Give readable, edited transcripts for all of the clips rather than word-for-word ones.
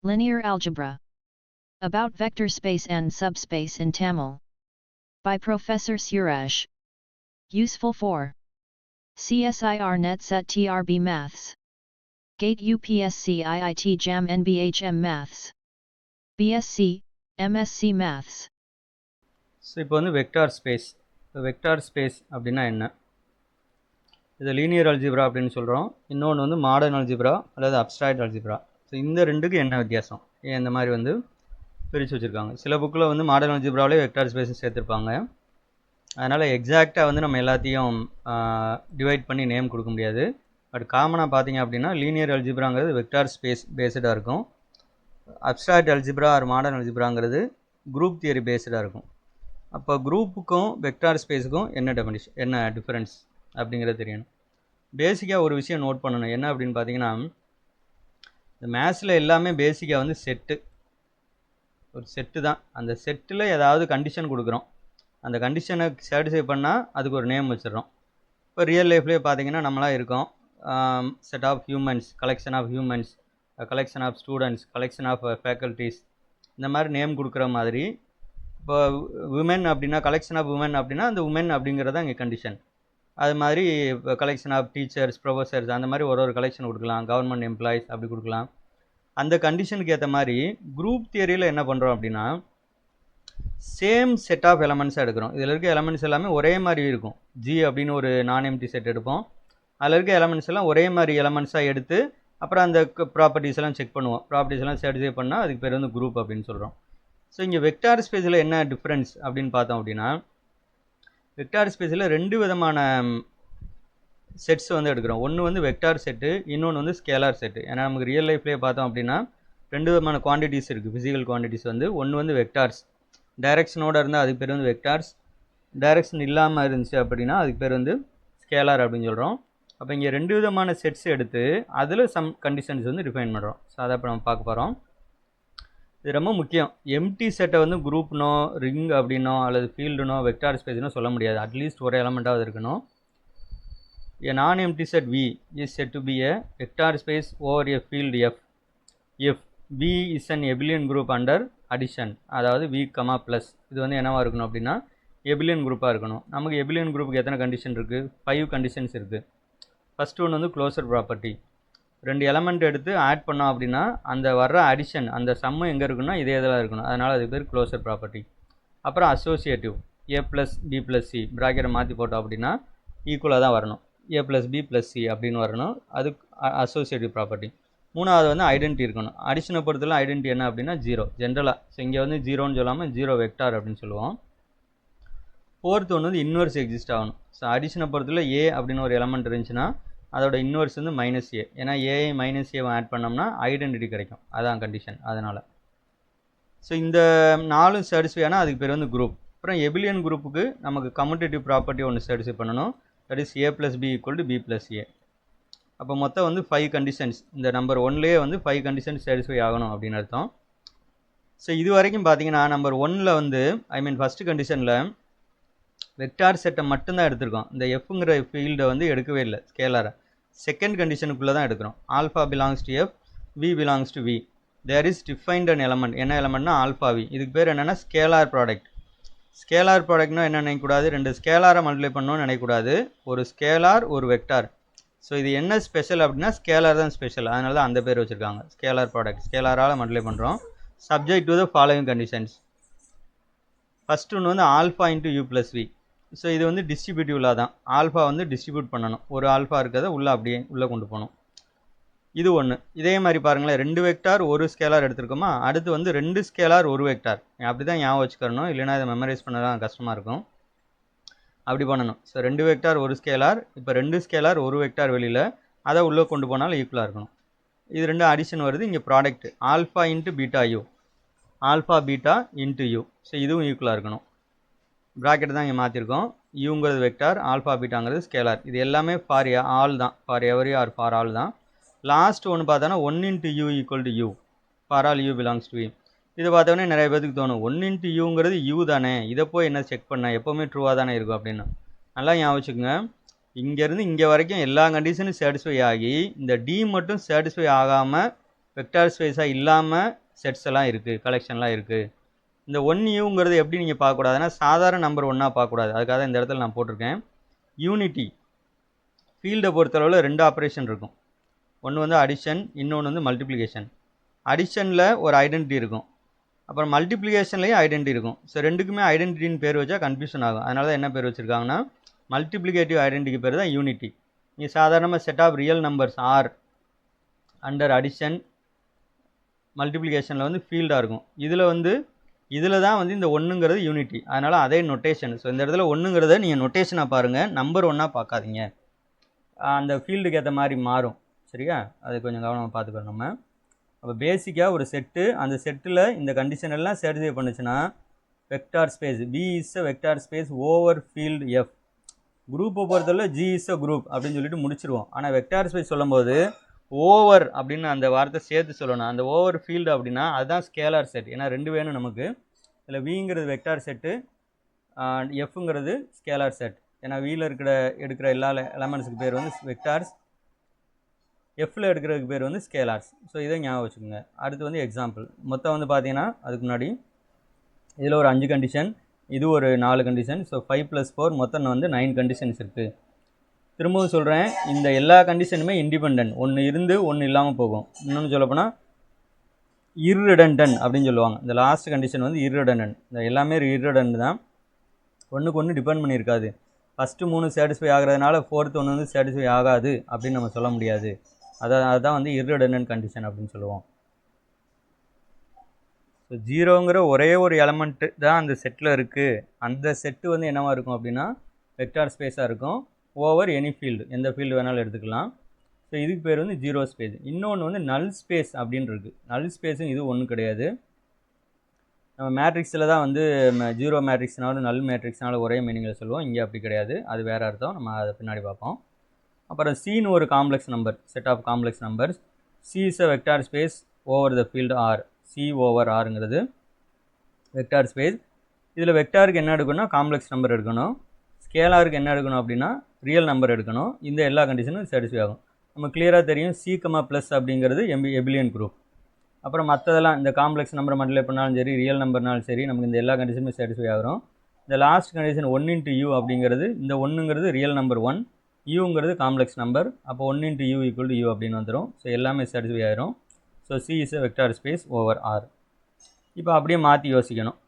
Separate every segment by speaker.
Speaker 1: Linear Algebra. About Vector Space and Subspace in Tamil. By Professor Suraj. Useful for CSIR Net Set TRB Maths. GATE UPSC IIT JAM NBHM Maths. BSc, MSc Maths.
Speaker 2: So இப்போ வந்து vector space. Vector space அப்படின்னா என்ன? இது linear algebra அப்படின்னு சொல்கிறோம். இன்னொன்று வந்து modern algebra அல்லது அப்ஸ்ட்ராக்ட் அல்ஜிப்ரா. ஸோ இந்த ரெண்டுக்கு என்ன வித்தியாசம்? ஏன் இந்த மாதிரி வந்து பிரித்து வச்சுருக்காங்க? சில புக்கில் வந்து மாடர்ன் அல்ஜிப்ராவிலே வெக்டார் ஸ்பேஸ் சேர்த்துருப்பாங்க. அதனால் எக்ஸாக்டாக வந்து நம்ம எல்லாத்தையும் டிவைட் பண்ணி நேம் கொடுக்க முடியாது. பட் காமனாக பார்த்தீங்க அப்படின்னா லீனியர் அல்ஜிப்ராங்கிறது வெக்டார் ஸ்பேஸ் பேஸ்டாக இருக்கும். அப்ஸ்ட்ராக்ட் அல்ஜிப்ரா ஆர் மாடர்ன் அல்ஜிப்ராங்கிறது குரூப் தியரி பேஸ்டாக இருக்கும். அப்போ குரூப்புக்கும் வெக்டார் ஸ்பேஸுக்கும் என்ன டிஃப்ரென்ஸ் அப்படிங்கிறது தெரியணும். பேசிக்காக ஒரு விஷயம் நோட் பண்ணணும். என்ன அப்படின்னு பார்த்தீங்கன்னா, இந்த மேத்ஸில் எல்லாமே பேசிக்காக வந்து ஒரு செட்டு தான். அந்த செட்டில் ஏதாவது கண்டிஷன் கொடுக்குறோம். அந்த கண்டிஷனை சாட்டிஸ்ஃபை பண்ணால் அதுக்கு ஒரு நேம் வச்சிடறோம். இப்போ ரியல் லைஃப்லேயே பார்த்தீங்கன்னா நம்மளாம் இருக்கோம். Set of humans, collection of humans, collection of students, collection of faculties, இந்த மாதிரி நேம் கொடுக்குற மாதிரி இப்போ உமன் அப்படின்னா கலெக்ஷன் ஆஃப் உமன் அப்படின்னா அந்த உமன் அப்படிங்கிறது தான் இங்கே கண்டிஷன். அது மாதிரி இப்போ கலெக்ஷன் ஆஃப் டீச்சர்ஸ், ப்ரொஃபஸர்ஸ், அந்த மாதிரி ஒரு கலெக்ஷன் கொடுக்கலாம். கவர்மெண்ட் எம்ப்ளாயிஸ் அப்படி கொடுக்கலாம். அந்த கண்டிஷனுக்கு ஏற்ற மாதிரி குரூப் தியரியில் என்ன பண்ணுறோம் அப்படின்னா, சேம் செட் ஆஃப் எலமெண்ட்ஸாக எடுக்கிறோம். இதில் இருக்க எலமெண்ட்ஸ் எல்லாமே ஒரே மாதிரி இருக்கும். ஜி அப்படின்னு ஒரு நான் எம்டி செட் எடுப்போம். அதில் இருக்க எலமெண்ட்ஸ் எல்லாம் ஒரே மாதிரி எலமெண்ட்ஸாக எடுத்து அப்புறம் அந்த ப்ராப்பர்ட்டிஸ் எல்லாம் செக் பண்ணுவோம். ப்ராப்பர்ட்டிஸ் எல்லாம் சாட்டிஸ்ஃபை பண்ணால் அதுக்கு பேர் வந்து குரூப் அப்படின்னு சொல்கிறோம். ஸோ இங்கே வெக்டார் ஸ்பேஸில் என்ன டிஃப்ரென்ஸ் அப்படின்னு பார்த்தோம் அப்படின்னா, வெக்டார் ஸ்பேஸில் ரெண்டு விதமான செட்ஸ் வந்து எடுக்கிறோம். ஒன்று வந்து வெக்டார் செட்டு, இன்னொன்று வந்து ஸ்கேலார் செட்டு. ஏன்னா நமக்கு ரியல் லைஃப்லேயே பார்த்தோம் அப்படின்னா ரெண்டு விதமான குவான்டிட்டிஸ் இருக்குது. ஃபிசிக்கல் குவான்டிட்டிஸ் வந்து ஒன்று வந்து வெக்டார்ஸ், டைரக்ஷனோடு இருந்தால் அதுக்கு பேர் வந்து வெக்டார்ஸ். டைரக்ஷன் இல்லாமல் இருந்துச்சு அப்படின்னா அதுக்கு பேர் வந்து ஸ்கேலார் அப்படின்னு சொல்கிறோம். அப்போ இங்கே ரெண்டு விதமான செட்ஸ் எடுத்து அதில் சம் கண்டிஷன்ஸ் வந்து டிஃபைன் பண்ணுறோம். ஸோ அதை இப்போ நம்ம பார்க்க போகிறோம். இது ரொம்ப முக்கியம். எம்டி செட்டை வந்து குரூப்னோ, ரிங் அப்படின்னோ அல்லது ஃபீல்டுனோ வெக்டார் ஸ்பேஸ்னோ சொல்ல முடியாது. அட்லீஸ்ட் ஒரு எலமெண்ட்டாவது இருக்கணும். A non-empty set V is said to be a vector space over a field F if V is an abelian group under addition. அதாவது V, plus இது வந்து என்னவா இருக்கணும் அப்படின்னா எபிலியன் குரூப்பாக இருக்கணும். நமக்கு எபிலியன் குரூப்புக்கு எத்தனை கண்டிஷன் இருக்குது? 5 கண்டிஷன்ஸ் இருக்குது. ஃபஸ்ட்டு ஒன்று வந்து க்ளோசர் ப்ராப்பர்ட்டி. ரெண்டு எலமெண்ட் எடுத்து ஆட் பண்ணோம் அப்படின்னா அந்த வர்ற அடிஷன், அந்த சம்மு எங்கே இருக்குன்னா இதே இதில் இருக்கணும். அதனால் அதுக்கு பேர் க்ளோசர் ப்ராப்பர்ட்டி. அப்புறம் அசோசியேட்டிவ், A + B + C ப்ராக்கெட்டை மாற்றி போட்டோம் அப்படின்னா ஈக்குவலாக தான் வரணும். A + B + C அப்படின்னு வரணும். அது அசோசியேட்டிவ் ப்ராப்பர்ட்டி. மூணாவது வந்து ஐடென்டி இருக்கணும். அடிஷனை பொறுத்தவரை ஐடென்டி என்ன அப்படின்னா 0 ஜென்ரலாக. ஸோ இங்கே வந்து 0ன்னு சொல்லாமல் 0 வெக்டார் அப்படின்னு சொல்லுவோம். ஃபோர்த் ஒன்று வந்து இன்வெர்ஸ் எக்ஸிஸ்ட் ஆகணும். ஸோ அடிஷனை பொறுத்தவரை A அப்படின்னு ஒரு எலமெண்ட் இருந்துச்சுன்னா அதோட இன்வெர்ஸ் வந்து -A. ஏன்னா ஏஐ -A ஆட் பண்ணோம்னா ஐடென்டிட்டி கிடைக்கும். அதான் கண்டிஷன். அதனால் ஸோ இந்த 4 சாட்டிஸ்ஃபை ஆனால் அதுக்கு பேர் வந்து குரூப். அப்புறம் எபிலியன் குரூப்புக்கு நமக்கு கம்யூட்டேட்டிவ் ப்ராப்பர்ட்டி ஒன்று சாட்டிஸ்ஃபை பண்ணணும். That is A + B = B + A. அப்போ மொத்தம் வந்து 5 கண்டிஷன்ஸ். இந்த நம்பர் 1லேயே வந்து 5 கண்டிஷன்ஸ் சாட்டிஸ்ஃபை ஆகணும் அப்படின்னு அர்த்தம். ஸோ இது வரைக்கும் பார்த்தீங்கன்னா நம்பர் 1ல் வந்து ஃபஸ்ட்டு கண்டிஷனில் வெக்டார் செட்டை மட்டும்தான் எடுத்திருக்கோம். இந்த எஃப்ங்கிற ஃபீல்டை வந்து எடுக்கவே இல்லை, ஸ்கேலாரை. செகண்ட் கண்டிஷனுக்குள்ளே தான் எடுக்கிறோம். Alpha belongs to F, v belongs to V. There is defined an element. என்ன எலமெண்ட்னா ஆல்ஃபா வி. இதுக்கு பேர் என்னென்னா ஸ்கேலார் ப்ராடக்ட். ஸ்கேலார் ப்ராடக்ட்னா என்ன நினைக்கக்கூடாது, ரெண்டு ஸ்கேலாரை மல்டிப்ளை பண்ணணும்னு நினைக்கக்கூடாது. ஒரு ஸ்கேலார், ஒரு வெக்டார். ஸோ இது என்ன ஸ்பெஷல் அப்படின்னா ஸ்கேலார் தான் ஸ்பெஷல். அதனால தான் அந்த பேர் வச்சுருக்காங்க, ஸ்கேலார் ப்ராடக்ட். ஸ்கேலாரால் மல்டிப்ளை பண்ணுறோம். Subject to the following conditions. First ஒன்று வந்து alpha into U + V. So இது வந்து டிஸ்ட்ரிபியூட்டிவ்லாக தான். ஆல்ஃபா வந்து டிஸ்ட்ரிபியூட் பண்ணணும். ஒரு ஆல்ஃபா இருக்கிறத உள்ளே கொண்டு போகணும். இது ஒன்று. இதே மாதிரி பாருங்களேன், 2 வெக்டார் ஒரு ஸ்கேலார் எடுத்துருக்கோமா. அடுத்து வந்து 2 ஸ்கேலார் ஒரு வெக்டார். அப்படி தான் ஞாபகம் வச்சுக்கணும், இல்லைனா இதை மெமரைஸ் பண்ணதான் கஷ்டமாக இருக்கும். அப்படி பண்ணணும். ஸோ 2 வெக்டார் ஒரு ஸ்கேலார். இப்போ 2 ஸ்கேலார் ஒரு வெக்டார் வெளியில், அதை உள்ளே கொண்டு போனாலும் ஈக்குவலாக இருக்கணும். இது ரெண்டு அடிஷன் வருது. இங்கே product alpha into beta u, alpha beta into u. So இதுவும் ஈக்குவலாக இருக்கணும். ப்ராக்கெட் தான் இங்கே மாற்றிருக்கோம். யூங்கிறது வெக்டார், ஆல்ஃபா பீட்டாங்கிறது ஸ்கேலார். இது எல்லாமே ஃபார் ஆல் தான், for every r for all தான். லாஸ்ட் ஒன்று பார்த்தோன்னா 1 × U = U, for all U belongs to V. இது பார்த்தோன்னே நிறைய பேருக்கு தோணும், 1 × Uங்கிறது U தானே, இதை போய் என்ன செக் பண்ண, எப்போவுமே ட்ரூவாக தானே இருக்கும் அப்படின்னு. நல்லா ஞாபகம் வச்சுக்கோங்க. இங்கேருந்து இங்கே வரைக்கும் எல்லா கண்டிஷனும் சாட்டிஸ்ஃபை ஆகி இந்த D மட்டும் சாட்டிஸ்ஃபை ஆகாமல் வெக்டார் ஸ்பேஸாக இல்லாமல் செட்ஸ் எல்லாம் இருக்குது, கலெக்ஷன்லாம் இருக்குது. இந்த 1U எப்படி நீங்கள் பார்க்கக்கூடாதுன்னா சாதாரண நம்பர் ஒன்றா பார்க்கக்கூடாது. அதுக்காக தான் இந்த இடத்துல நான் போட்டிருக்கேன். யூனிட்டி ஃபீல்டை பொறுத்தளவில் 2 ஆப்ரேஷன் இருக்கும். ஒன்று வந்து அடிஷன், இன்னொன்று வந்து மல்டிப்ளிகேஷன். அடிஷனில் ஒரு ஐடென்டிட்டி இருக்கும், அப்புறம் மல்டிப்ளிகேஷன்லேயும் ஐடென்டிட்டி இருக்கும். ஸோ ரெண்டுக்குமே ஐடென்டிட்டின்னு பேர் வச்சா கன்ஃபியூஷன் ஆகும். அதனால தான் என்ன பேர் வச்சுருக்காங்கன்னா மல்டிப்ளிகேட்டிவ் ஐடென்டிட்டிக்கு பேர் தான் யூனிட்டி. நீங்கள் சாதாரணமாக set of real numbers R under addition மல்டிப்ளிகேஷனில் வந்து ஃபீல்டாக இருக்கும். இதில் தான் வந்து இந்த 1ங்கிறது யூனிட்டி. அதனால் அதே நொட்டேஷன். ஸோ இந்த இடத்துல 1ங்கிறத நீங்கள் நொட்டேஷனாக பாருங்கள், நம்பர் ஒன்றா பார்க்காதீங்க. அந்த ஃபீல்டுக்கு ஏற்ற மாதிரி மாறும். சரியா? அது கொஞ்சம் கவனமாக பார்த்துக்கணும் நம்ம. அப்போ பேசிக்காக ஒரு செட்டு, அந்த செட்டில் இந்த கண்டிஷன் எல்லாம் சாட்டிஸ்ஃபை பண்ணுச்சுன்னா vector space p is a vector space over field F. குரூப்பை பொறுத்தவரை ஜி இஸ் அ குரூப் அப்படின்னு சொல்லிட்டு முடிச்சிருவோம். ஆனால் வெக்டார் ஸ்பேஸ் சொல்லும்போது ஓவர் அப்படின்னு அந்த வார்த்தை சேர்த்து சொல்லணும். அந்த ஓவர் ஃபீல்டு அப்படின்னா அதுதான் ஸ்கேலார் செட். ஏன்னா 2 வேணும் நமக்கு. இதில் விங்கிறது வெக்டார் செட்டு, எஃப்ங்கிறது ஸ்கேலார் செட். ஏன்னா வியில் எடுக்கிற எல்லா எலமெண்ட்ஸுக்கு பேர் வந்து வெக்டார்ஸ், எஃப்பில் எடுக்கிறதுக்கு பேர் வந்து ஸ்கேலார்ஸ். ஸோ இதை ஞாபகம் வச்சுக்கோங்க. அடுத்து வந்து எக்ஸாம்பிள். மொத்தம் வந்து பார்த்தீங்கன்னா அதுக்கு முன்னாடி இதில் ஒரு 5 கண்டிஷன், இது ஒரு 4 கண்டிஷன். ஸோ 5 + 4 மொத்தம் வந்து 9 கண்டிஷன்ஸ் இருக்குது. திரும்பவும் சொல்கிறேன், இந்த எல்லா கண்டிஷனுமே இண்டிபெண்டன்ட். ஒன்று இருந்து ஒன்று இல்லாமல் போகும். இன்னொன்று சொல்லப்போனால் இர்ரிடண்டன்ட் அப்படின்னு சொல்லுவாங்க. இந்த லாஸ்ட் கண்டிஷன் வந்து இர்ரிடண்டன்ட். இந்த எல்லாமே இர்ரிடண்டன்ட் தான், ஒன்றுக்கு ஒன்று டிபெண்ட் பண்ணியிருக்காது. ஃபஸ்ட்டு 3 சாட்டிஸ்ஃபை ஆகிறதுனால 4th ஒன்று வந்து சாட்டிஸ்ஃபை ஆகாது அப்படின்னு நம்ம சொல்ல முடியாது. அதுதான் வந்து இர்ரிடண்டன்ட் கண்டிஷன் அப்படின்னு சொல்லுவோம். ஸோ 0ங்கிற ஒரே ஒரு எலமெண்ட்டு தான் அந்த செட்டில் இருக்குது. அந்த செட்டு வந்து என்னவாக இருக்கும் அப்படின்னா வெக்டார் ஸ்பேஸாக இருக்கும் ஓவர் எனி ஃபீல்டு. எந்த ஃபீல்டு வேணாலும் எடுத்துக்கலாம். ஸோ இதுக்கு பேர் வந்து 0 ஸ்பேஸ். இன்னொன்று வந்து நல் ஸ்பேஸ் அப்படின்னு இருக்குது. நல் ஸ்பேஸும் இது ஒன்றும் கிடையாது. நம்ம மேட்ரிக்ஸில் தான் வந்து 0 மேட்ரிக்ஸ்னாலும் நல் மேட்ரிக்ஸ்னாலும் ஒரே மீனிங்கில் சொல்லுவோம். இங்கே அப்படி கிடையாது, அது வேறு அர்த்தம். நம்ம அதை பின்னாடி பார்ப்போம். அப்புறம் சின்னு ஒரு complex number, set of complex numbers. C is a vector space over the field R. C over ஆருங்கிறது வெக்டார் ஸ்பேஸ். இதில் வெக்டாருக்கு என்ன எடுக்கணும்னா காம்ப்ளெக்ஸ் நம்பர் எடுக்கணும், ஸ்கேலாருக்கு என்ன எடுக்கணும் அப்படின்னா ரியல் நம்பர் எடுக்கணும். இந்த எல்லா கண்டிஷனும் சாட்டிஸ்ஃபை ஆகும். நம்ம கிளியராக தெரியும் சி கமா ப்ளஸ் அப்படிங்கிறது எபிலியன் குரூப். அப்புறம் மற்றதெல்லாம் இந்த காம்ப்ளெக்ஸ் நம்பர் மல்டிப்ளை பண்ணாலும் சரி, ரியல் நம்பர்னாலும் சரி, நமக்கு இந்த எல்லா கண்டிஷனுமே சாட்டிஸ்ஃபை ஆகும். இந்த லாஸ்ட் கண்டிஷன் 1 × u அப்படிங்கிறது, இந்த 1ங்கிறது ரியல் நம்பர் 1, யூங்கிறது காம்ப்ளெக்ஸ் நம்பர். அப்போ 1 × u = u அப்படின்னு வந்துடும். ஸோ எல்லாமே சாட்டிஸ்ஃபை ஆகிரும். So C is a vector space over R. இப்போ அப்படியே மாற்றி யோசிக்கணும்,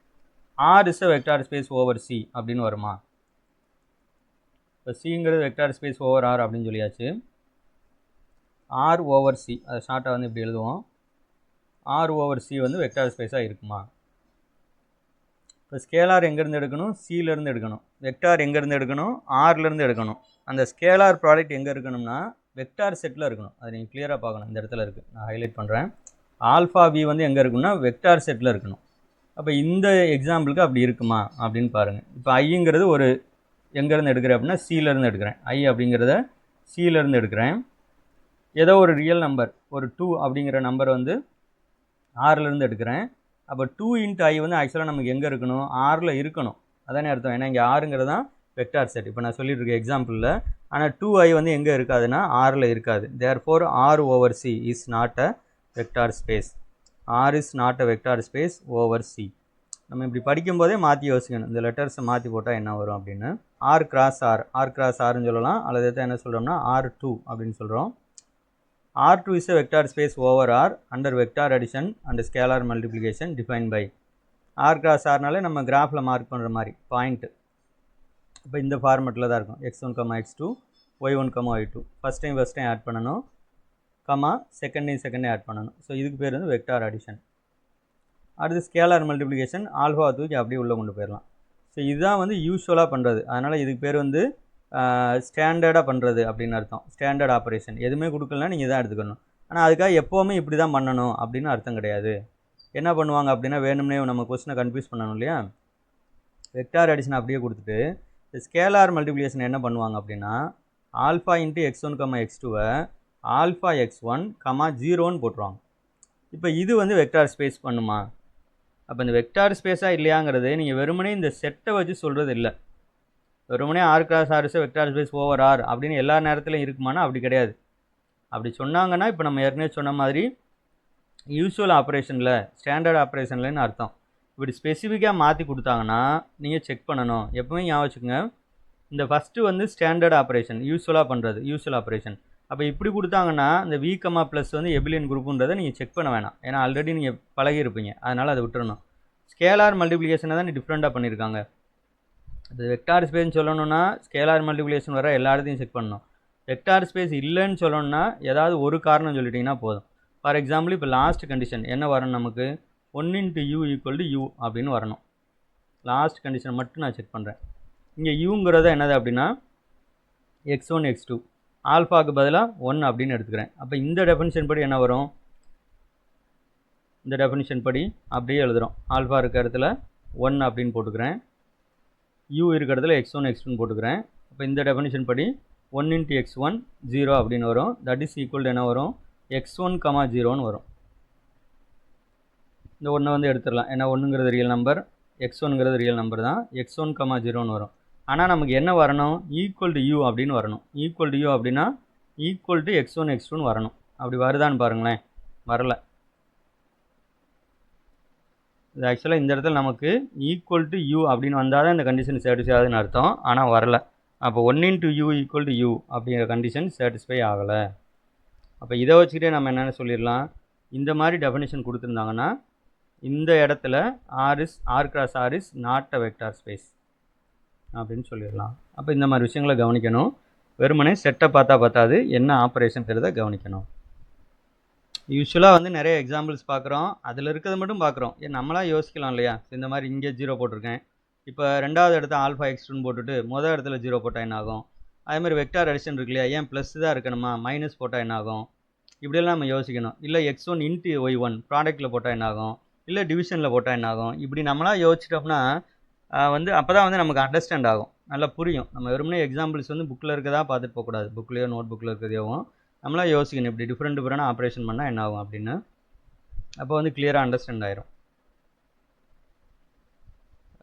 Speaker 2: R is a vector space over C அப்படின்னு வருமா? இப்போ சிங்கிறது வெக்டார் ஸ்பேஸ் ஓவர் ஆர் அப்படின்னு சொல்லியாச்சு. ஆர் ஓவர் சி, அதை ஷார்ட்டாக வந்து இப்படி எழுதுவோம். ஆர் ஓவர் சி வந்து வெக்டார் ஸ்பேஸாக இருக்குமா? இப்போ ஸ்கேலார் எங்கேருந்து எடுக்கணும்? சியிலேருந்து எடுக்கணும். வெக்டார் எங்கேருந்து எடுக்கணும்? ஆர்லேருந்து எடுக்கணும். அந்த ஸ்கேலார் ப்ராடக்ட் எங்கே இருக்கணும்னா வெக்டார் செட்டில் இருக்கணும். அதை நீங்கள் கிளியராக பார்க்கணும். இந்த இடத்துல இருக்குது, நான் ஹைலைட் பண்ணுறேன். ஆல்ஃபா வி வந்து எங்கே இருக்குன்னா வெக்டார் செட்டில் இருக்கணும். அப்போ இந்த எக்ஸாம்பிளுக்கு அப்படி இருக்குமா அப்படின்னு பாருங்கள். இப்போ ஐங்கிறது ஒரு எங்கேருந்து எடுக்கிறேன் அப்படின்னா சியிலேருந்து எடுக்கிறேன். ஐ அப்படிங்கிறத சியிலேருந்து எடுக்கிறேன். ஏதோ ஒரு ரியல் நம்பர், ஒரு 2 அப்படிங்கிற நம்பர் வந்து ஆர்லேருந்து எடுக்கிறேன். அப்போ 2 × I வந்து ஆக்சுவலாக நமக்கு எங்கே இருக்கணும்? ஆரில் இருக்கணும். அதானே அர்த்தம். ஏன்னா இங்கே ஆருங்கிறது தான் வெக்டார் செட் இப்போ நான் சொல்லிட்டு இருக்கேன் எக்ஸாம்பிளில். ஆனால் 2i வந்து எங்கே இருக்காதுன்னா ஆரில் இருக்காது. Therefore R over C is not a vector space. R is not a vector space over C. நம்ம இப்படி படிக்கும்போதே மாற்றி யோசிக்கணும், இந்த லெட்டர்ஸை மாற்றி போட்டால் என்ன வரும் அப்படின்னு. R cross R, R cross ஆர்னு சொல்லலாம். அல்லது என்ன சொல்கிறோம்னா R2 அப்படின்னு சொல்கிறோம். R2 is a vector space over R under vector addition and scalar multiplication defined by R cross Rனாலே நம்ம கிராஃபில் மார்க் பண்ணுற மாதிரி பாயிண்ட். இப்போ இந்த ஃபார்மெட்டில் தான் இருக்கும். x1, x2, y1, y2 first time add பண்ணணும், கமா செகண்ட் டைம் ஆட் பண்ணணும். ஸோ இதுக்கு பேர் வந்து வெக்டார் அடிஷன். அடுத்து ஸ்கேலார் மல்டிப்ளிகேஷன், ஆல்ஃபா தூக்கி அப்படியே உள்ளே கொண்டு போயிடலாம். ஸோ இதுதான் வந்து யூஸ்வலாக பண்ணுறது. அதனால் இதுக்கு பேர் வந்து ஸ்டாண்டர்டாக பண்ணுறது அப்படின்னு அர்த்தம். Standard operation. எதுவுமே கொடுக்கலனா நீங்கள் தான் எடுத்துக்கணும். ஆனால் அதுக்காக எப்போவுமே இப்படி தான் பண்ணணும் அப்படின்னு அர்த்தம் கிடையாது. என்ன பண்ணுவாங்க அப்படின்னா வேணும்னே நம்ம கொஸ்டினை கன்ஃபியூஸ் பண்ணணும் இல்லையா? வெக்டார் அடிஷன் அப்படியே கொடுத்துட்டு ஸ்கேலார் மல்டிப்ளிகேஷன் என்ன பண்ணுவாங்க அப்படின்னா ஆல்ஃபா × x1, x2வை ஆல்ஃபா x1, 0ன்னு போட்டுருவாங்க. இப்போ இது வந்து வெக்டார் ஸ்பேஸ் பண்ணுமா? அப்போ இந்த வெக்டார் ஸ்பேஸாக இல்லையாங்கிறது நீங்கள் வெறுமனே இந்த செட்டை வச்சு சொல்கிறது இல்லை. வெறுமனே R cross R is vector space over R அப்படின்னு எல்லா நேரத்திலும் இருக்குமானா அப்படி கிடையாது. அப்படி சொன்னாங்கன்னா இப்போ நம்ம ஏற்கனவே சொன்ன மாதிரி யூஸ்வல் ஆப்ரேஷனில் ஸ்டாண்டர்ட் ஆப்ரேஷன்லன்னு அர்த்தம். இப்படி ஸ்பெசிஃபிக்காக மாற்றி கொடுத்தாங்கன்னா நீங்கள் செக் பண்ணணும். எப்பவுமே ஞாபகம் வச்சுக்கோங்க, இந்த ஃபஸ்ட்டு வந்து ஸ்டாண்டர்ட் ஆப்ரேஷன் யூஸ்வலாக பண்ணுறது யூஸ்வல் ஆப்ரேஷன். அப்போ இப்படி கொடுத்தாங்கன்னா இந்த V, ப்ளஸ் வந்து எபிலியன் குரூப்புன்றதை நீங்கள் செக் பண்ண வேணாம். ஏன்னா ஆல்ரெடி நீங்கள் பழகியிருப்பீங்க, அதனால் அதை விட்டுறணும். ஸ்கேலார் மல்டிப்ளிகேஷனை தான் டிஃப்ரெண்ட்டாக பண்ணியிருக்காங்க. அது வெக்டார் ஸ்பேஸ்னு சொல்லணும்னா ஸ்கேலார் மல்டிப்ளிகேஷன் வர எல்லா இடத்தையும் செக் பண்ணணும். வெக்டார் ஸ்பேஸ் இல்லைன்னு சொல்லணும்னா ஏதாவது ஒரு காரணம் சொல்லிட்டிங்கன்னா போதும். ஃபார் எக்ஸாம்பிள் இப்போ லாஸ்ட் கண்டிஷன் என்ன வரணும், நமக்கு 1 × u = u அப்படின்னு வரணும். லாஸ்ட் கண்டிஷனை மட்டும் நான் செக் பண்ணுறேன். இங்கே யூங்கிறத என்னது அப்படின்னா x1 x2 ஆல்ஃபாவுக்கு பதிலாக 1 அப்படின்னு எடுத்துக்கிறேன். அப்போ இந்த டெஃபினிஷன் படி என்ன வரும், இந்த டெஃபினிஷன் படி அப்படியே எழுதுகிறோம். ஆல்ஃபா இருக்க இடத்துல 1 அப்படின்னு போட்டுக்கிறேன், u இருக்கிற இடத்துல x1 x2 போட்டுக்கிறேன். அப்போ இந்த டெஃபினிஷன் படி 1 × x1 0 அப்படின்னு வரும். தட் இஸ் ஈக்குவல் என்ன வரும், x1, 0ன்னு வரும். இந்த 1 வந்து எடுத்துடலாம், ஏன்னா 1ங்கிறது ரியல் நம்பர், x1ங்கிறது ரியல் நம்பர் தான். x1, 0ன்னு வரும். ஆனால் நமக்கு என்ன வரணும், ஈக்குவல் டு u அப்படின்னு வரணும். ஈக்குவல் டு u அப்படின்னா ஈக்குவல் டு x1 x2ன்னு வரணும். அப்படி வருதான்னு பாருங்களேன், வரல. இது ஆக்சுவலாக இந்த இடத்துல நமக்கு ஈக்குவல் டு u அப்படின்னு வந்தால் தான் இந்த கண்டிஷன் சாட்டிஸ்ஃபை ஆகுதுன்னு அர்த்தம். ஆனால் வரல. அப்போ 1 × u = u அப்படிங்கிற கண்டிஷன் சாட்டிஸ்ஃபை ஆகலை. அப்போ இதை வச்சுக்கிட்டே நம்ம என்னென்ன சொல்லிடலாம், இந்த மாதிரி டெஃபினிஷன் கொடுத்துருந்தாங்கன்னா இந்த இடத்துல r × r is not a vector space அப்படின்னு சொல்லிடலாம். அப்போ இந்த மாதிரி விஷயங்களை கவனிக்கணும். வெறுமனே செட்டை பார்த்தா பார்த்தாது, என்ன ஆப்ரேஷன்கிறத கவனிக்கணும். யூஸ்வலாக வந்து நிறைய எக்ஸாம்பிள்ஸ் பார்க்குறோம், அதில் இருக்கிறத மட்டும் பார்க்குறோம். நம்மளாக யோசிக்கலாம் இல்லையா, இந்த மாதிரி இங்கே 0 போட்டிருக்கேன், இப்போ ரெண்டாவது இடத்த ஆல்ஃபா x2 போட்டுட்டு முதல் இடத்துல 0 போட்டால் என்ன ஆகும். அதே மாதிரி வெக்டார் அடிஷன் இருக்கு இல்லையா, ஏன் ப்ளஸ் தான் இருக்கணுமா, மைனஸ் போட்டால் என்ன ஆகும், இப்படியெல்லாம் நம்ம யோசிக்கணும். இல்லை x1 × y1 ப்ராடக்ட்டில் போட்டால் என்ன ஆகும், இல்லை டிவிஷனில் போட்டால் என்ன ஆகும். இப்படி நம்மளாக யோசிச்சிட்டோம்னா வந்து அப்போ தான் வந்து நமக்கு அண்டர்ஸ்டாண்ட் ஆகும், நல்லா புரியும். நம்ம வெறுமனே எக்ஸாம்பிள்ஸ் வந்து புக்கில் இருக்கதா பார்த்துட்டு போகக்கூடாது, புக்லேயோ நோட் புக்கில் இருக்கிறதையும் நம்மளாக யோசிக்கணும், இப்படி டிஃப்ரெண்டாக ஆப்ரேஷன் பண்ணால் என்ன ஆகும் அப்படின்னு. அப்போ வந்து கிளியராக அண்டர்ஸ்டாண்ட் ஆயிரும்.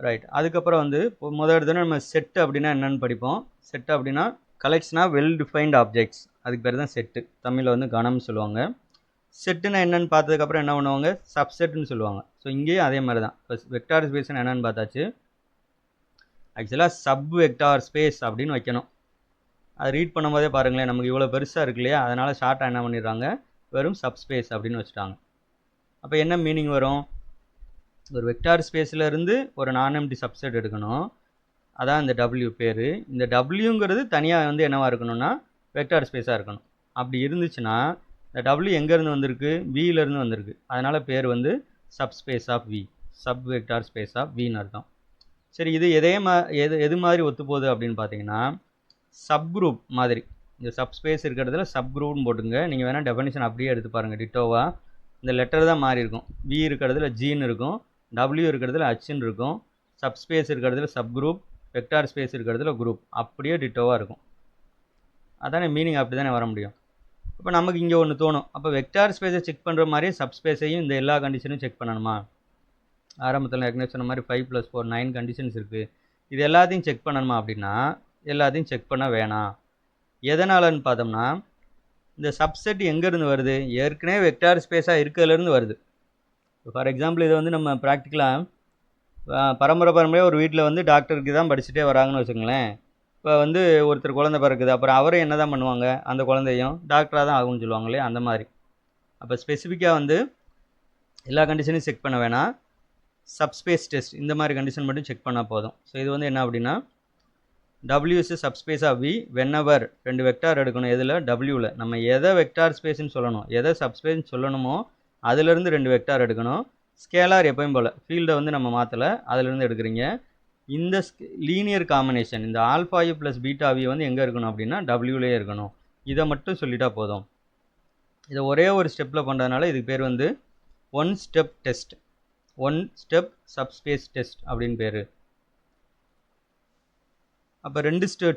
Speaker 2: ரைட். அதுக்கப்புறம் வந்து இப்போ முதல் எடுத்தோன்னா நம்ம செட்டு அப்படின்னா என்னென்னு படிப்போம். செட்டு அப்படின்னா collection of well defined objects, அதுக்கு பேர் தான் செட்டு. தமிழில் வந்து கணம்னு சொல்லுவாங்க. செட்டுன்னா என்னென்னு பார்த்ததுக்கப்புறம் என்ன பண்ணுவாங்க, சப்செட்டுன்னு சொல்லுவாங்க. ஸோ இங்கேயும் அதே மாதிரி தான். இப்போ வெக்டார் ஸ்பேஸ்னு என்னென்னு பார்த்தாச்சு. ஆக்சுவலாக சப் வெக்டார் ஸ்பேஸ் அப்படின்னு வைக்கணும். அதை ரீட் பண்ணும்போதே பாருங்களேன், நமக்கு இவ்வளோ பெருசாக இருக்கு இல்லையா, அதனால் ஷார்ட்டாக என்ன பண்ணிடுறாங்க, வெறும் சப்ஸ்பேஸ் அப்படின்னு வச்சுட்டாங்க. அப்போ என்ன மீனிங் வரும், ஒரு வெக்டார் ஸ்பேஸில் இருந்து ஒரு நான் எம்டி சப்செட் எடுக்கணும், அதான் இந்த W பேர். இந்த Wங்கிறது தனியாக வந்து என்னவாக இருக்கணும்னா வெக்டார் ஸ்பேஸாக இருக்கணும். அப்படி இருந்துச்சுன்னா இந்த W எங்கேருந்து வந்திருக்கு, வியிலேருந்து வந்திருக்கு. அதனால் பேர் வந்து subspace of V, sub vector space of வின்னு அர்த்தம். சரி, இது எது மாதிரி ஒத்து போகுது அப்படின்னு பார்த்தீங்கன்னா சப் குரூப் மாதிரி. இந்த சப்ஸ்பேஸ் இருக்கிறதுல சப் குரூப்னு போட்டுங்க. நீங்கள் வேணால் டெஃபினிஷன் அப்படியே எடுத்து பாருங்கள், டிட்டோவா. இந்த லெட்டர் தான் மாறி இருக்கும். வி இருக்கிறதுல ஜின்னு இருக்கும், W இருக்கிறதுல ஹன்னு இருக்கும், சப்ஸ்பேஸ் இருக்கிறதுல சப் குரூப், வெக்டார் ஸ்பேஸ் இருக்கிறதுல குரூப், அப்படியே டிட்டோவாக இருக்கும். அதானே மீனிங், அப்படி தானே வர முடியும். இப்போ நமக்கு இங்கே ஒன்று தோணும், அப்போ வெக்டார் ஸ்பேஸை செக் பண்ணுற மாதிரியே சப்ஸ்பேஸையும் இந்த எல்லா கண்டிஷனும் செக் பண்ணணுமா. ஆரம்பத்தில் ஏற்கனவே சொன்ன மாதிரி 5 + 4 9 கண்டிஷன்ஸ் இருக்குது. இது எல்லாத்தையும் செக் பண்ணணுமா அப்படின்னா எல்லாத்தையும் செக் பண்ண வேணாம். எதனாலன்னு பார்த்தோம்னா இந்த சப்செட் எங்கேருந்து வருது, ஏற்கனவே வெக்டார் ஸ்பேஸாக இருக்கிறதுலேருந்து வருது. ஃபார் எக்ஸாம்பிள் இதை வந்து நம்ம ப்ராக்டிக்கலாக பரம்பரையாக ஒரு வீட்டில் வந்து டாக்டருக்கு தான் படிச்சுட்டே வராங்கன்னு வச்சுக்கோங்களேன். இப்போ வந்து ஒருத்தர் குழந்தை பிறக்குது, அப்புறம் அவரை என்ன தான் பண்ணுவாங்க, அந்த குழந்தையும் டாக்டராக தான் ஆகும்னு சொல்லுவாங்களே, அந்த மாதிரி. அப்போ ஸ்பெசிஃபிக்காக வந்து எல்லா கண்டிஷனையும் செக் பண்ண வேணாம், சப்ஸ்பேஸ் டெஸ்ட் இந்த மாதிரி கண்டிஷன் மட்டும் செக் பண்ணால் போதும். ஸோ இது வந்து என்ன அப்படின்னா W is subspace of V whenever ரெண்டு வெக்டார் எடுக்கணும். எதில், Wவில். நம்ம எதை வெக்டார் ஸ்பேஸ்ன்னு சொல்லணும், எதை சப்ஸ்பேஸ்ன்னு சொல்லணுமோ அதிலிருந்து ரெண்டு வெக்டார் எடுக்கணும். ஸ்கேலார் எப்பயும் போல் ஃபீல்டை வந்து நம்ம மாற்றலை, அதிலிருந்து எடுக்கிறீங்க. இந்த லீனியர் காம்பினேஷன் இந்த ஆல்ஃபா U + பீட்டா V வந்து எங்கே இருக்கணும் அப்படின்னா Wலேயே இருக்கணும். இதை மட்டும் சொல்லிட்டா போதும். இதை ஒரே ஒரு ஸ்டெப்பில் பண்ணுறதுனால இதுக்கு பேர் வந்து one step test, one step subspace test அப்படின்னு பேர். அப்போ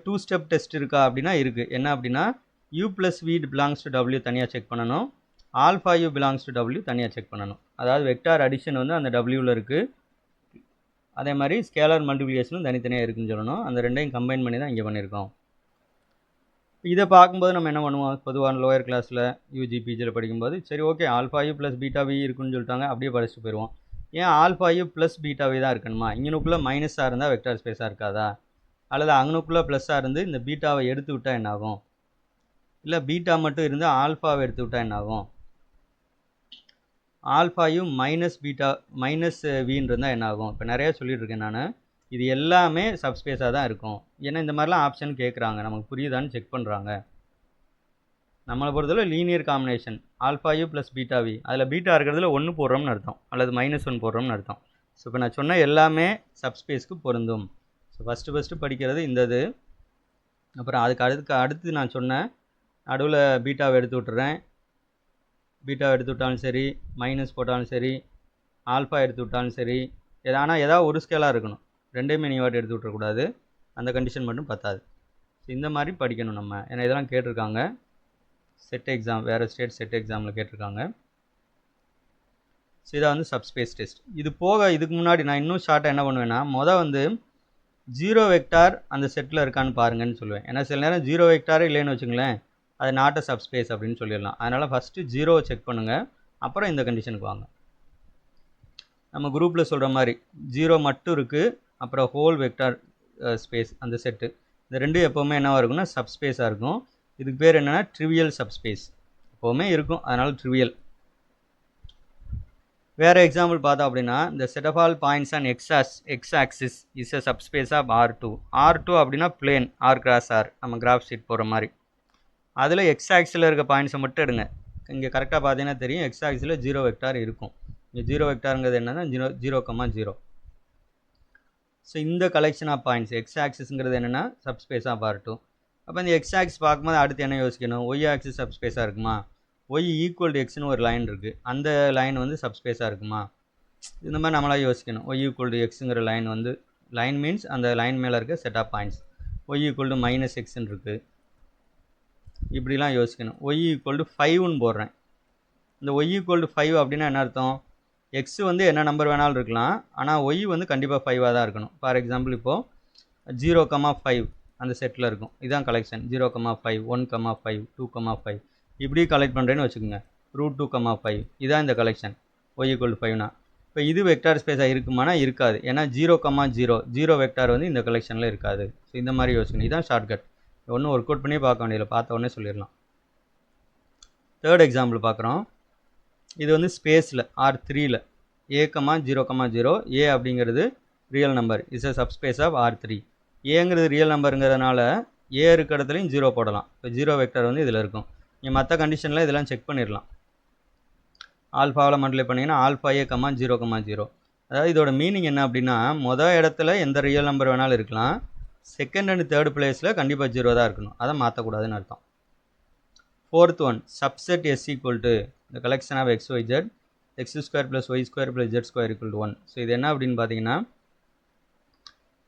Speaker 2: டூ ஸ்டெப் டெஸ்ட் இருக்கா அப்படின்னா இருக்குது. என்ன அப்படின்னா U + V belongs to W தனியாக செக் பண்ணணும், alpha U belongs to W தனியாக செக் பண்ணணும். அதாவது வெக்டார் அடிஷன் வந்து அந்த Wவில் இருக்குது, அதே மாதிரி ஸ்கேலார் மல்டிப்ளிகேஷனும் தனித்தனியாக இருக்குதுன்னு சொல்லணும். அந்த ரெண்டையும் கம்பைன் பண்ணி தான் இங்கே பண்ணியிருக்கோம். இதை பார்க்கும்போது நம்ம என்ன பண்ணுவோம், பொதுவான லோயர் கிளாஸில் யூஜி பிஜியில் படிக்கும்போது சரி okay alpha u plus beta v இருக்குன்னு சொல்லிட்டாங்க, அப்படியே படிச்சுட்டு போயிடுவோம். ஏன் alpha u plus beta v தான் இருக்கணுமா? இங்கனுக்குள்ளே மைனஸாக இருந்தால் வெக்டார் ஸ்பேஸாக இருக்காதா? அல்லது அங்கனுக்குள்ளே ப்ளஸ்ஸாக இருந்து இந்த பீட்டாவை எடுத்து விட்டால் என்ன ஆகும்? இல்லை பீட்டா மட்டும் இருந்து ஆல்ஃபாவை எடுத்து விட்டால் என்ன ஆகும்? ஆல்ஃபாயும் மைனஸ் பீட்டா மைனஸ் வின்னு இருந்தால் என்ன ஆகும்? இப்போ நிறையா சொல்லிட்டு இருக்கேன் நான். இது எல்லாமே சப்ஸ்பேஸாக தான் இருக்கும். ஏன்னா இந்த மாதிரிலாம் ஆப்ஷன் கேட்குறாங்க, நமக்கு புரியுதான்னு செக் பண்ணுறாங்க. நம்மளை பொறுத்தவரை linear combination alpha u plus beta v, அதில் பீட்டா இருக்கிறதுல 1 போடுறோம்னு அர்த்தம், அல்லது -1 போடுறோம்னு அர்த்தம். ஸோ இப்போ நான் சொன்ன எல்லாமே சப்ஸ்பேஸ்க்கு பொருந்தும். ஸோ ஃபஸ்ட்டு படிக்கிறது இந்த இது. அப்புறம் அதுக்கு அடுத்து நான் சொன்னேன், நடுவில் பீட்டாவை எடுத்து விட்டுறேன். பீட்டாவை எடுத்து விட்டாலும் சரி, மைனஸ் போட்டாலும் சரி, ஆல்ஃபா எடுத்து விட்டாலும் சரி, ஆனால் ஏதாவது ஒரு ஸ்கேலாக இருக்கணும். ரெண்டையுமே நீ வாட்டி எடுத்து விட்டுறக்கூடாது, அந்த கண்டிஷன் மட்டும் பத்தாது. ஸோ இந்த மாதிரி படிக்கணும் நம்ம. ஏன்னா இதெல்லாம் கேட்டிருக்காங்க செட் எக்ஸாம், வேறு ஸ்டேட் செட் எக்ஸாமில் கேட்டிருக்காங்க. ஸோ இதை வந்து சப்ஸ்பேஸ் டெஸ்ட். இது போக இதுக்கு முன்னாடி நான் இன்னும் ஷார்ட்டாக என்ன பண்ணுவேன்னா, வந்து 0 வெக்டார் அந்த செட்டில் இருக்கான்னு பாருங்கன்னு சொல்லுவேன். ஏன்னா சில நேரம் 0 வெக்டாரே இல்லைன்னு வச்சுங்களேன், அது நாட் அ சப்ஸ்பேஸ் அப்படின்னு சொல்லிடலாம். அதனால் ஃபஸ்ட்டு 0 செக் பண்ணுங்கள், அப்புறம் இந்த கண்டிஷனுக்கு வாங்க. நம்ம குரூப்பில் சொல்கிற மாதிரி 0 மட்டும் இருக்குது, அப்புறம் ஹோல் வெக்டார் ஸ்பேஸ் அந்த செட்டு, இந்த ரெண்டும் எப்போவுமே என்னவாக இருக்குன்னா சப்ஸ்பேஸாக இருக்கும். இதுக்கு பேர் என்னென்னா ட்ரிவியல் சப்ஸ்பேஸ், எப்போவுமே இருக்கும், அதனால் ட்ரிவியல். வேறு எக்ஸாம்பிள் பார்த்தோம் அப்படின்னா, இந்த set of all points and x axis is a subspace of R2 அப்படின்னா பிளேன் R கிராஸ் R, நம்ம கிராஃப் ஷீட் போகிற மாதிரி. அதில் எக்ஸ் ஆக்சிஸில் இருக்க பாயிண்ட்ஸை மட்டும் எடுங்க. இங்கே கரெக்டாக பார்த்தீங்கன்னா தெரியும், எக்ஸ் ஆக்சிஸில் 0 வெக்டார் இருக்கும். இங்கே 0 வெக்டாருங்கிறது என்னன்னா 0,0. ஸோ இந்த கலெக்ஷன் ஆஃப் பாயிண்ட்ஸ் எக்ஸ் ஆக்சிஸ்ங்கிறது என்னென்னா சப்ஸ்பேஸ் ஆஃப் R2. அப்போ இந்த எக்ஸ் ஆக்சிஸ் பார்க்கும்போது அடுத்து என்ன யோசிக்கணும், ஒய் ஆக்சிஸ் சப்ஸ்பேஸாக இருக்குமா? ஒய் ஈக்குவல் டு எக்ஸ்னு ஒரு லைன் இருக்குது, அந்த லைன் வந்து சப்ஸ்பேஸாக இருக்குமா? இந்த மாதிரி நம்மளாக யோசிக்கணும். ஒய் ஈக்குவல் டு எக்ஸுங்கிற லைன் வந்து, லைன் மீன்ஸ் அந்த லைன் மேலே இருக்க set of points. Y equal to -xன்னு இருக்குது, இப்படிலாம் யோசிக்கணும். ஒய் ஈக்குவல் டு 5ன்னு போடுறேன். இந்த ஒய் ஈக்குவல் டு 5 அப்படின்னா என்ன அர்த்தம்? எக்ஸ் வந்து என்ன நம்பர் வேணாலும் இருக்கலாம், ஆனால் ஒய் வந்து கண்டிப்பாக 5ஆக தான் இருக்கணும். ஃபார் எக்ஸாம்பிள் இப்போது 0,5 அந்த செட்டில் இருக்கும், இதுதான் கலெக்ஷன். 0,5, 1,5, 2,5 இப்படி கலெக்ட் பண்ணுறேன்னு வச்சுக்கோங்க. √2,5 இதான் இந்த கலெக்ஷன் ஒய் ஈக்குவல் டு 5னா. இப்போ இது வெக்டார் ஸ்பேஸாக இருக்குமானா இருக்காது, ஏன்னா 0,0 வெக்டார் வந்து இந்த கலெக்ஷனில் இருக்காது. ஸோ இந்த மாதிரி யோசிக்கணும், இதுதான் ஷார்ட்கட். ஒன்றும் ஒர்க் அவுட் பண்ணி பார்க்க வேண்டியதில்லை, பார்த்த உடனே சொல்லிடலாம். தேர்ட் எக்ஸாம்பிள் பார்க்குறோம். இது வந்து ஸ்பேஸில் R3ல் A,0,0 ஏ அப்படிங்கிறது real number is a subspace of R3. ஏங்கிறது ரியல் நம்பருங்கிறதுனால ஏ இருக்க இடத்துலையும் 0 போடலாம். இப்போ 0 வெக்டார் வந்து இதில் இருக்கும். நீங்கள் மற்ற கண்டிஷனில் இதெல்லாம் செக் பண்ணிடலாம். ஆல்ஃபாவில் மல்டிப்ளை பண்ணிங்கன்னா ஆல்ஃபா A,0,0. அதாவது இதோட மீனிங் என்ன அப்படின்னா, மொதல் இடத்துல எந்த ரியல் நம்பர் வேணாலும் இருக்கலாம், செகண்ட் அண்ட் தேர்ட் பிளேஸில் கண்டிப்பாக 0 தான் இருக்கணும், அதை மாற்றக்கூடாதுன்னு அர்த்தம். Fourth one, subset S equal to the collection of XYZ, x² plus y² plus z² equal to 1. So இது என்ன அப்படின்னு பார்த்தீங்கன்னா,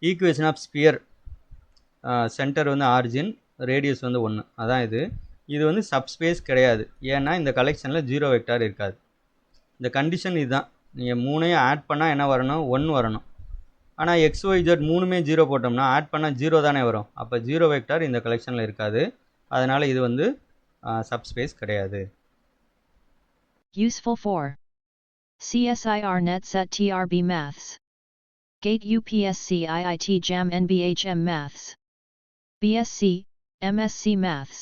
Speaker 2: ஈக்குவேஷன் ஆஃப் ஸ்பியர், சென்டர் வந்து ஆரிஜின், ரேடியஸ் வந்து 1, அதான் இது. இது வந்து சப்ஸ்பேஸ் கிடையாது, ஏன்னா இந்த கலெக்ஷனில் 0 வெக்டார் இருக்காது. இந்த கண்டிஷன் இதுதான். நீங்கள் 3ஐயும் ஆட் பண்ணால் என்ன வரணும், 1 வரணும். ஆனால் XYZ 3மே 0 போட்டோம்னா ஆட் பண்ணால் 0 தானே வரும். அப்போ 0 வெக்டார் இந்த கலெக்ஷனில் இருக்காது, அதனால் இது வந்து சப்ஸ்பேஸ் கிடையாது.
Speaker 1: Useful for CSIR Net Set TRB Maths, GATE UPSC IIT JAM NBHM Maths, BSc, MSc Maths.